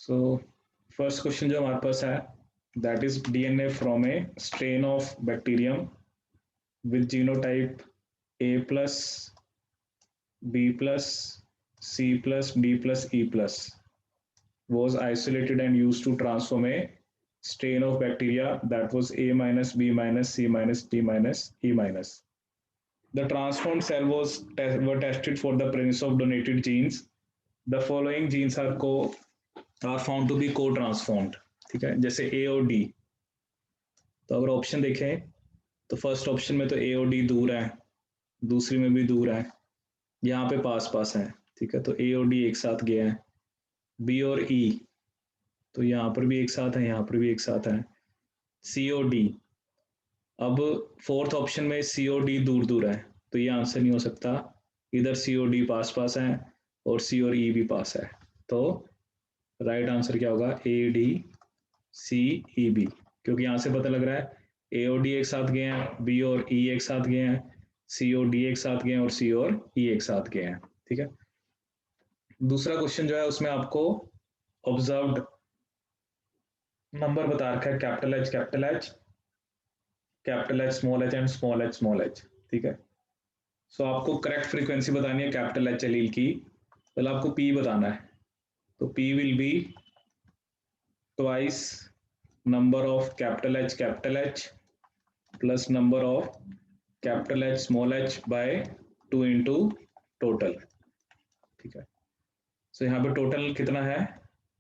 So first question जो हमारे पास है that is DNA from a strain of bacterium with genotype A plus B plus C plus D plus E plus was isolated and used to transform a strain of bacteria that was A minus B minus C minus D minus E minus. The transformed cell were tested for the presence of donated genes. The following genes are found to be co-transformed. ठीक है, जैसे A और D. तो अगर option देखें तो first option में तो A और D दूर है, दूसरी में भी दूर है, यहाँ पे पास पास है। ठीक है, तो A और D एक साथ गया है। B और E तो यहाँ पर भी एक साथ है, यहाँ पर भी एक साथ है। C और D, अब फोर्थ ऑप्शन में C और D दूर दूर है, तो ये आंसर नहीं हो सकता। इधर C और D पास पास है और C और E भी पास है, तो राइट आंसर क्या होगा? ADCEB, क्योंकि यहाँ से पता लग रहा है A और D एक साथ गए हैं, B और E एक साथ गए हैं, C और D एक साथ गए हैं और C और E एक साथ गए हैं। ठीक है, दूसरा क्वेश्चन जो है उसमें आपको ऑब्जर्व्ड नंबर बता रखा है, capital H capital H capital H small H and small H small H. ठीक है, सो आपको करेक्ट फ्रीक्वेंसी बतानी है कैपिटल एच एलील की। पहले आपको पी बताना है, तो P will be twice number of capital H plus number of capital H small H by 2 into total. ठीक है, सो यहाँ पे टोटल कितना है?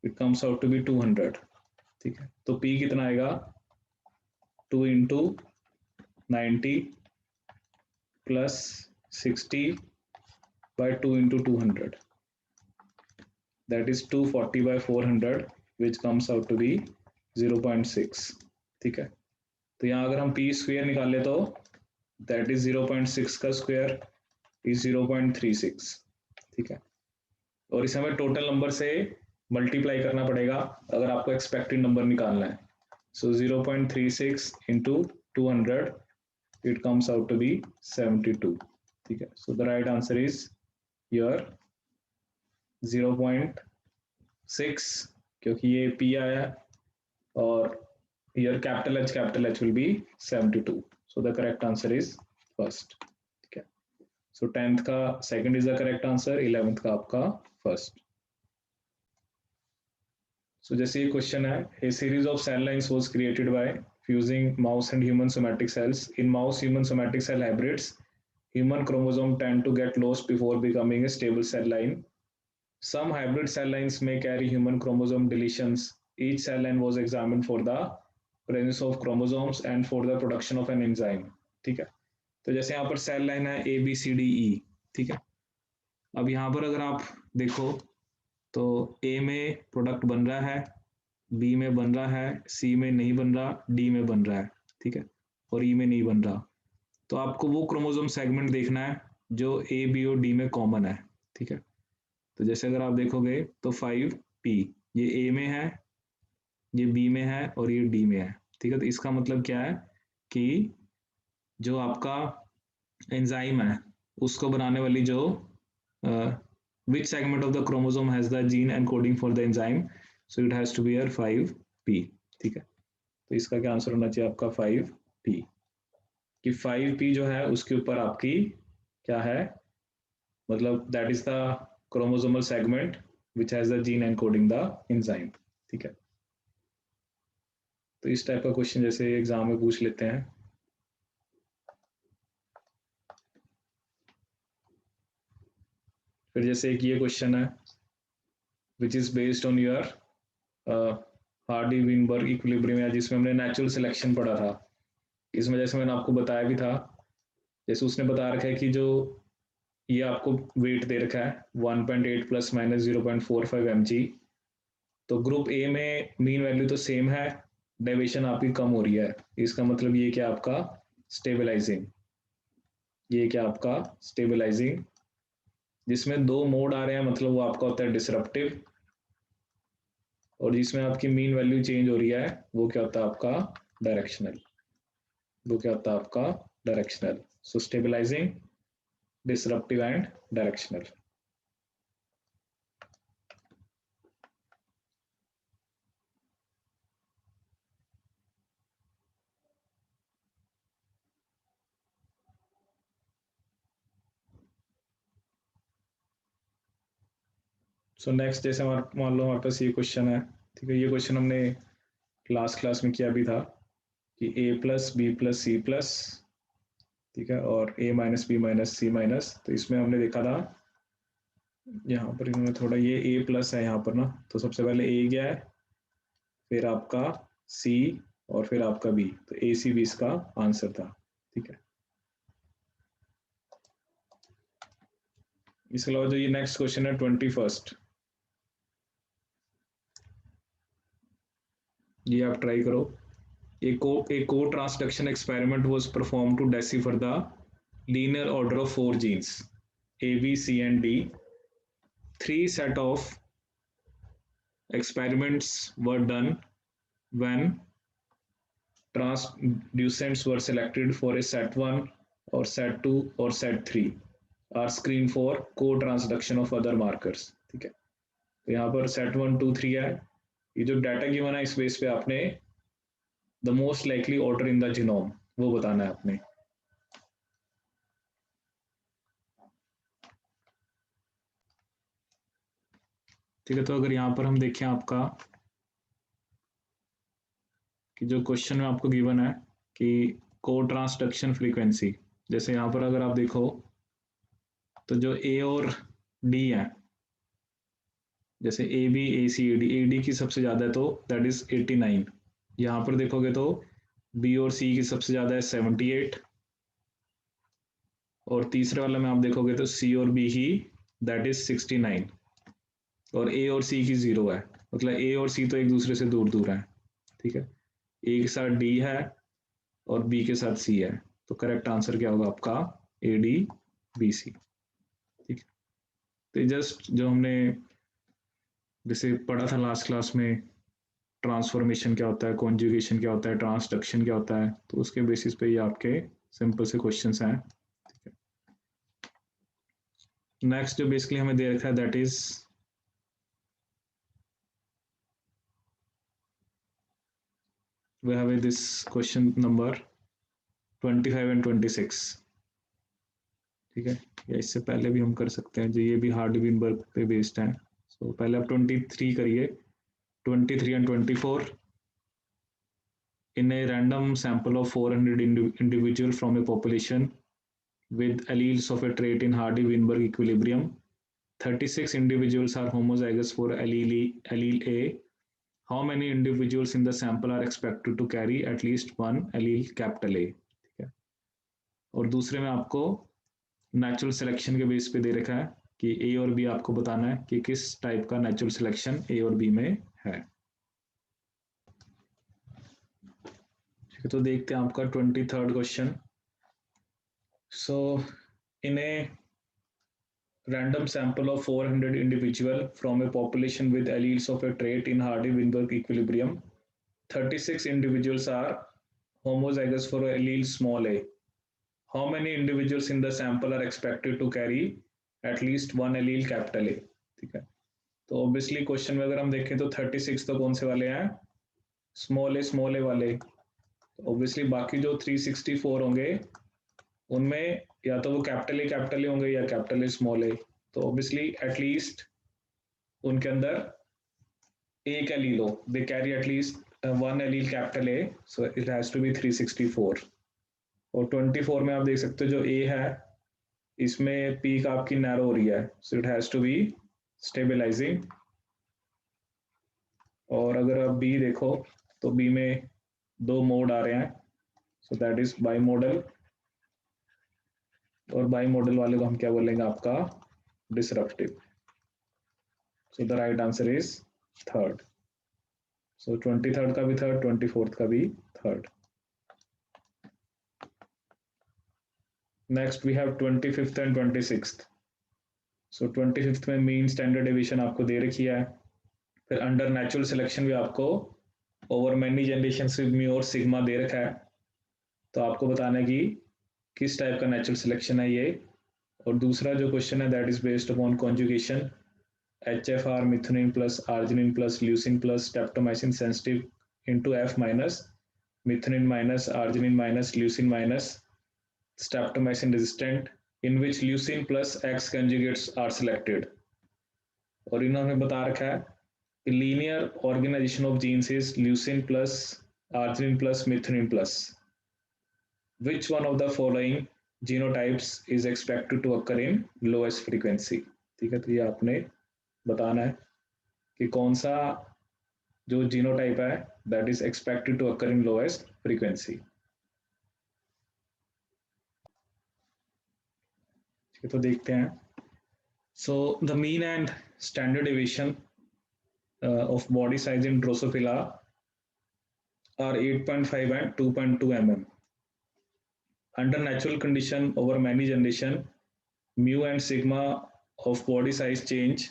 It comes out to be 200। ठीक है, तो P कितना आएगा? 2 into 90 plus 60 by 2 into 200, that is 240 by 400 which comes out to be 0.6। ठीक है, तो यहाँ अगर हम P स्क्वेयर निकाले तो दैट इज 0.6 का स्क्वेयर इज 0.36। ठीक है, और इसे हमें टोटल नंबर से मल्टीप्लाई करना पड़ेगा अगर आपको एक्सपेक्टेड नंबर निकालना है। So 0.36 into 200 it comes out to be 72। ठीक है, so the right answer is your 0.6, क्योंकि ये P आया और your capital H will be 72. So the correct answer is first. ठीक है, so 10th का second is the correct answer, 11th का आपका first. So जैसे ये question है, a series of cell lines was created by fusing mouse and human somatic cells. In mouse human somatic cell hybrids, human chromosome tend to get lost before becoming a stable cell line. Some hybrid cell lines may carry human chromosome deletions. Each cell line was examined for the presence of chromosomes and for the production of an enzyme. ठीक है, तो जैसे यहाँ पर cell line है ABCDE। ठीक है, अब यहाँ पर अगर आप देखो तो A में प्रोडक्ट बन रहा है, B में बन रहा है, C में नहीं बन रहा, D में बन रहा है। ठीक है, और E में नहीं बन रहा, तो आपको वो क्रोमोसोम सेगमेंट देखना है जो A, B और D में कॉमन है। ठीक है, तो जैसे अगर आप देखोगे तो 5P ये A में है, ये B में है और ये D में है। ठीक है, तो इसका मतलब क्या है कि जो आपका एंजाइम है उसको बनाने वाली जो which segment of the chromosome has the gene encoding for the enzyme, so it has to be your 5P। ठीक है, तो इसका क्या आंसर होना चाहिए आपका 5P, कि 5P जो है उसके ऊपर आपकी क्या है, मतलब that is the chromosomal segment which has the gene encoding the enzyme. ठीक है, तो इस टाइप का क्वेश्चन जैसे एग्जाम में पूछ लेते हैं। फिर जैसे एक ये क्वेश्चन है which is based on your Hardy Weinberg equilibrium, जिसमें हमने नेचुरल सिलेक्शन पढ़ा था। इसमें जैसे मैंने आपको बताया भी था, जैसे उसने बता रखा है कि जो ये आपको वेट दे रखा है 1.8 प्लस माइनस 0.45 mg, तो ग्रुप ए में मीन वैल्यू तो सेम है, डेविएशन आपकी कम हो रही है, इसका मतलब ये क्या आपका स्टेबलाइजिंग, ये क्या आपका स्टेबलाइजिंग, जिसमें दो मोड आ रहे हैं मतलब वो आपका होता है डिसरप्टिव, और जिसमें आपकी मीन वैल्यू चेंज हो रही है वो क्या होता है आपका डायरेक्शनल, वो क्या होता है आपका directional. So stabilising, disruptive and directional. So next जैसे मान लो हमारे पास ये क्वेश्चन है, ठीक है। ये क्वेश्चन हमने लास्ट क्लास में किया भी था कि A plus B plus C plus, ठीक है, और A minus B minus C minus. तो इसमें हमने देखा था यहाँ पर इन्होंने थोड़ा, ये ए प्लस है यहाँ पर ना, तो सबसे पहले ए गया है, फिर आपका सी, और फिर आपका बी। तो ए सी बी इसका आंसर था, ठीक है। इसके अलावा जो ये नेक्स्ट क्वेश्चन है 21, ये आप ट्राई करो। A co-transduction experiment was performed to decipher the linear order of 4 genes A, B, C, and D. 3 set of experiments were done when transducents were selected for a set 1 or set 2 or set 3 are screened for co-transduction of other markers, ठीक है। तो यहाँ पर set 1 2 3 है। ये जो data given है इस बेस पे आपने the most likely order in the genome वो बताना है आपने। ठीक है, तो अगर यहाँ पर हम देखें आपका कि जो क्वेश्चन में आपको गिवन है कि को ट्रांसडक्शन फ्रीक्वेंसी, जैसे यहाँ पर अगर आप देखो तो जो ए और डी है, जैसे A B A C A D की सबसे ज़्यादा है तो दैट इज 89। यहाँ पर देखोगे तो बी और सी की सबसे ज़्यादा है 78, और तीसरे वाले में आप देखोगे तो सी और बी ही दैट इज 69, और ए और सी की 0 है। मतलब ए और सी तो एक दूसरे से दूर दूर है, ठीक है। ए के साथ डी है और बी के साथ सी है, तो करेक्ट आंसर क्या होगा आपका ए डी बी सी, ठीक है। तो जस्ट जो हमने जैसे पढ़ा था लास्ट क्लास में, ट्रांसफॉर्मेशन क्या होता है, कॉन्जुगेशन क्या होता है, ट्रांसडक्शन क्या होता है, तो उसके बेसिस पे ये आपके सिंपल से क्वेश्चंस हैं, ठीक है। नेक्स्ट जो बेसिकली हमें दे रखा है that is we have this question number 25 and 26, ठीक है। या इससे पहले भी हम कर सकते हैं, जो ये भी हार्डी-विनबर्ग पे बेस्ड है। सो पहले आप 23 करिए, 23 and 24। In a random sample of 400 individual from a population with alleles of a trait in Hardy-Weinberg equilibrium, 36 individuals are homozygous for allele A. How many individuals in the sample are expected to carry at least one allele capital A, ठीक है। और दूसरे में आपको natural selection के base पे दे रखा है कि ए और बी आपको बताना है कि किस टाइप का नेचुरल सिलेक्शन ए और बी में है, ठीक है। तो देखते हैं आपका 23rd question. So in A random sample of 400 individual from a population with alleles of a trait in Hardy-Weinberg equilibrium, 36 individuals are homozygous for allele small a. How many individuals in the sample are expected to carry at least one allele capital A, ठीक है। तो obviously question में अगर हम देखें तो 36 तो कौन से वाले हैं, स्मॉल ए वाले। तो ऑब्वियसली बाकी जो 364 होंगे उनमें या तो वो कैपिटल ए होंगे या कैपिटल ए स्मॉल ए। तो ऑब्वियसली एटलीस्ट उनके अंदर एक एलील हो, they carry at least one allele capital A, so it has to be 364। और 24 में आप देख सकते हो जो ए है इसमें पीक आपकी नैरो हो रही है, so it has to be stabilising. और अगर आप बी देखो तो बी में 2 मोड आ रहे हैं, so that is bimodal, और बाई मॉडल वाले को हम क्या बोलेंगे आपका disruptive. So the right answer is third. So 23rd का भी थर्ड, 24th का भी third. Next we have 25th and 26th। So 25th में मीन स्टैंडर्ड डेविएशन आपको दे रखी है, फिर अंडर नेचुरल सिलेक्शन भी आपको ओवर मैनी जनरेशन से म्यू और सिग्मा दे रखा है। तो आपको बताना है कि किस टाइप का नेचुरल सिलेक्शन है ये। और दूसरा जो क्वेश्चन है that is based upon conjugation, HFR methionine plus arginine plus leucine plus streptomycin sensitive into F minus methionine minus arginine minus leucine minus streptomycin resistant, in which leucine plus X conjugates are selected. और इन्होंने बता रखा है कि linear organisation of genes is leucine plus arginine plus methionine plus which one of the following genotypes is expected to occur in lowest frequency। ठीक है, तो ये आपने बताना है कि कौन सा जो जीनोटाइप है that is expected to occur in lowest frequency. ठीक है, तो देखते हैं। So the mean and standard deviation of body size in Drosophila are 8.5 and 2.2 mm. Under natural condition over many generation, mu and sigma of body size change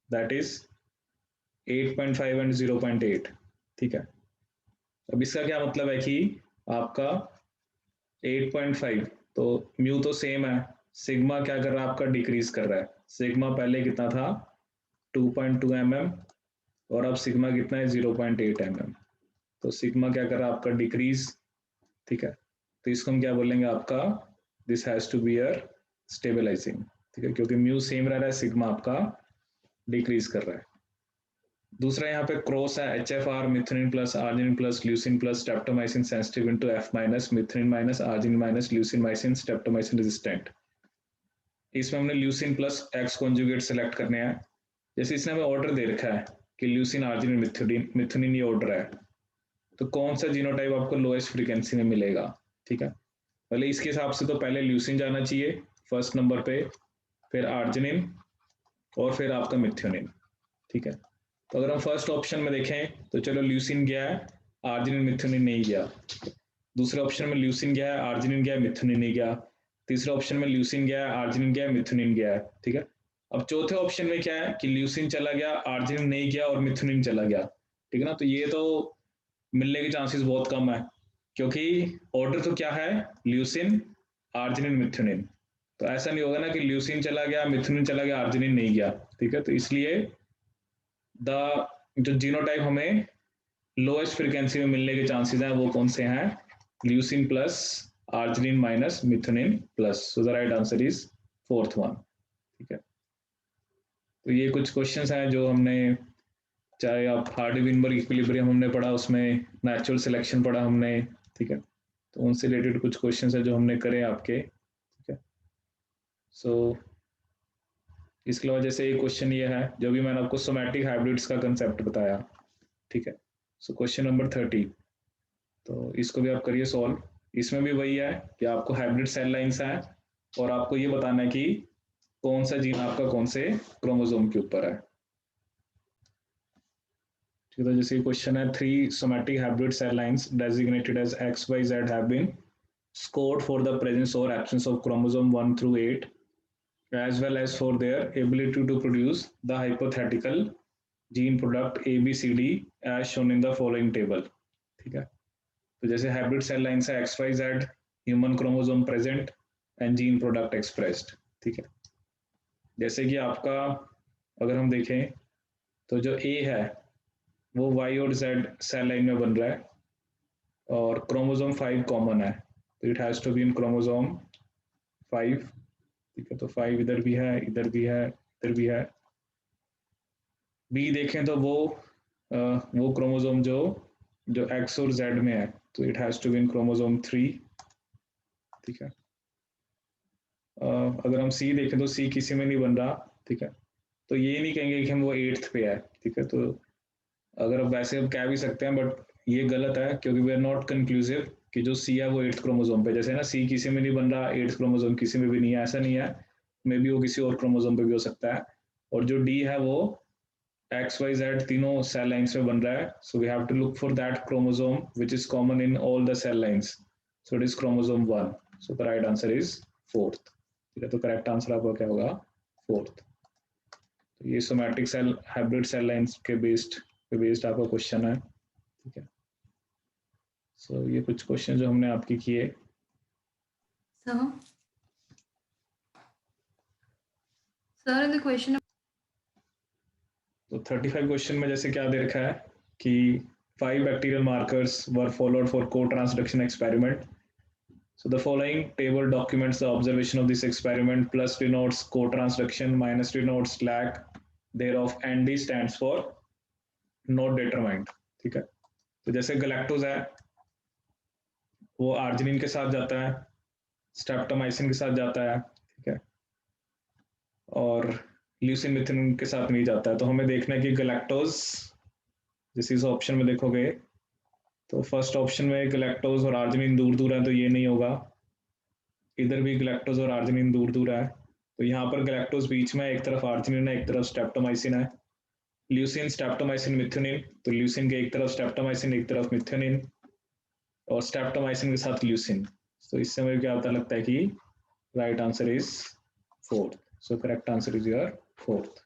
that is 8.5 and 0.8। ठीक है, अब इसका क्या मतलब है कि आपका 8.5 तो म्यू तो सेम है, सिग्मा क्या कर रहा है आपका डिक्रीज कर रहा है। सिग्मा पहले कितना था 2.2 mm और अब सिग्मा कितना है 0.8 mm। तो सिग्मा क्या कर रहा है आपका डिक्रीज। ठीक है, तो इसको हम क्या बोलेंगे आपका this has to be a stabilising. ठीक है, क्योंकि म्यू सेम रह रहा है, सिग्मा आपका डिक्रीज कर रहा है। दूसरा यहाँ पे क्रॉस है HFR methionine plus arginine plus leucine plus streptomycin sensitive into F minus methionine minus arginine minus leucine mycin streptomycin resistant. इसमें हमने leucine plus X conjugate select करने हैं। जैसे इसने हमें ऑर्डर दे रखा है कि ल्यूसिन आर्जिनिन मिथुनिन मिथुनिन ये ऑर्डर है, तो कौन सा जीनोटाइप आपको लोएस्ट फ्रीक्वेंसी में मिलेगा। ठीक है, पहले इसके हिसाब से तो पहले ल्यूसिन जाना चाहिए फर्स्ट नंबर पे, फिर आर्जिनिन और फिर आपका मिथुनिन। ठीक है, तो अगर हम फर्स्ट ऑप्शन में देखें तो चलो ल्यूसिन गया है, आर्जिनिन मिथुनिन नहीं गया। दूसरे ऑप्शन में ल्यूसिन गया है, आर्जिनिन गया, मिथुनिन नहीं गया। तीसरे ऑप्शन में ल्यूसिन गया है, आर्जिनिन गया, मिथुनिन गया है। ठीक है, अब चौथे ऑप्शन में क्या है कि ल्यूसिन चला गया, आर्जिनिन नहीं गया और मिथुनिन चला गया। ठीक है ना, तो ये तो मिलने के चांसेस बहुत कम है, क्योंकि ऑर्डर तो क्या है ल्यूसिन आर्जिनिन मिथुनिन। तो ऐसा नहीं होगा ना कि ल्यूसिन चला गया, मिथुनिन चला गया, आर्जिनिन नहीं गया। ठीक है, तो इसलिए द जो जीनोटाइप हमें लोएस्ट फ्रीक्वेंसी में मिलने के चांसेस हैं वो कौन से हैं, leucine plus arginine minus मिथुनिन plus. So the right answer is fourth one. ठीक है, तो ये कुछ क्वेश्चंस हैं जो हमने, चाहे आप हार्डी-विनबर्ग इक्विलिब्रियम हमने पढ़ा, उसमें नेचुरल सिलेक्शन पढ़ा हमने। ठीक है, तो उनसे रिलेटेड कुछ क्वेश्चंस है जो हमने करे आपके। ठीक है, सो इसके अलावा जैसे एक क्वेश्चन ये है जो भी मैंने आपको सोमैटिक हाइब्रिड्स का कंसेप्ट बताया। ठीक है, सो क्वेश्चन नंबर 30, तो इसको भी आप करिए सॉल्व। इसमें भी वही है कि आपको हाइब्रिड सेल लाइंस हैं और आपको ये बताना है कि कौन सा जीन आपका कौन से क्रोमोसोम के ऊपर है। ठीक है, जैसे क्वेश्चन है 3 somatic hybrid cell lines designated as XYZ have been scored for the presence or absence of chromosome 1 through 8 as well as for their ability to produce the hypothetical gene product ABCD as shown in the following table। ठीक है, तो जैसे hybrid cell lines है XYZ human chromosome present and gene product expressed. ठीक है, जैसे कि आपका अगर हम देखें तो जो A है वो Y और Z सेल लाइन में बन रहा है और क्रोमोसोम 5 कॉमन है, तो it has to be in chromosome 5। ठीक है, तो 5 इधर भी है, इधर भी है, इधर भी है। बी देखें तो वो क्रोमोसोम जो जो X और Z में है, तो it has to be in chromosome 3। ठीक है, अगर हम सी देखें तो सी किसी में नहीं बन रहा। ठीक है, तो ये नहीं कहेंगे कि हम वो 8th पे है। ठीक है, तो अगर अब वैसे हम कह भी सकते हैं बट ये गलत है, क्योंकि वी आर नॉट कंक्लूसिव कि जो सी है वो 8th क्रोमोसोम पे, जैसे ना सी किसी में नहीं बन रहा, 8th क्रोमोसोम किसी में भी नहीं है, ऐसा नहीं है। मे बी वो किसी और क्रोमोसोम पे भी हो सकता है। और जो डी है वो XYZ तीनों सेल लाइंस में बन रहा है, so we have to look for that chromosome which is common in all the cell lines, so it is chromosome 1। So the right answer is 4th। ठीक है, तो करेक्ट आंसर आपका क्या होगा 4th। तो ये somatic cell hybrid cell lines के based आपका क्वेश्चन है। ठीक है, सो ये कुछ क्वेश्चन जो हमने आपके किए। सर द क्वेश्चन तो 35 क्वेश्चन में जैसे क्या दे रखा है कि 5 bacterial markers were followed for co-transduction experiment। So the following table documents the observation of this experiment, plus denotes co-transduction, minus denotes lack, there of ND stands for not determined, ठीक है। तो जैसे गैलेक्टोज है वो arginine के साथ जाता है, स्ट्रेप्टोमाइसिन के साथ जाता है, ठीक है, और ल्यूसिन मिथिन के साथ नहीं जाता है। तो हमें देखना है कि गैलेक्टोज, जैसे इस ऑप्शन में देखोगे तो फर्स्ट ऑप्शन में गैलेक्टोज और आर्जिनिन दूर दूर है, तो ये नहीं होगा। इधर भी गैलेक्टोज और आर्जिनिन दूर दूर है, तो यहाँ पर गैलेक्टोज बीच में, एक तरफ आर्जिनिन है, एक तरफ स्ट्रेप्टोमाइसिन है। ल्यूसिन, स्ट्रेप्टोमाइसिन, मिथ्योनिन, तो ल्यूसिन के एक तरफ स्ट्रेप्टोमाइसिन, एक तरफ मिथ्योनिन, और स्ट्रेप्टोमाइसिन के साथ ल्यूसिन। तो इससे मुझे क्या पता लगता है कि right answer is fourth. So correct answer is your fourth.